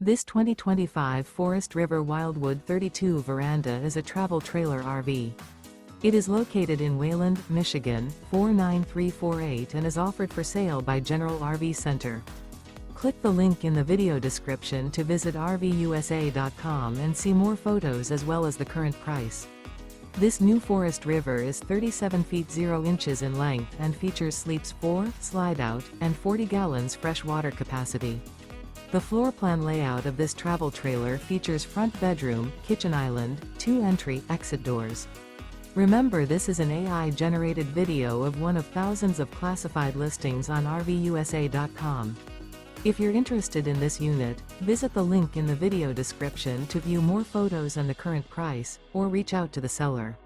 This 2025 Forest River Wildwood 32 veranda is a travel trailer RV. It is located in Wayland, Michigan, 49348 and is offered for sale by General RV Center. Click the link in the video description to visit RVUSA.com and see more photos as well as the current price. This new Forest River is 37 feet 0 inches in length and features sleeps 4, Slideout, and 40 gallons fresh water capacity. The floor plan layout of this travel trailer features front bedroom, kitchen island, 2 entry/exit doors. Remember, this is an AI-generated video of one of thousands of classified listings on RVUSA.com. If you're interested in this unit, visit the link in the video description to view more photos and the current price, or reach out to the seller.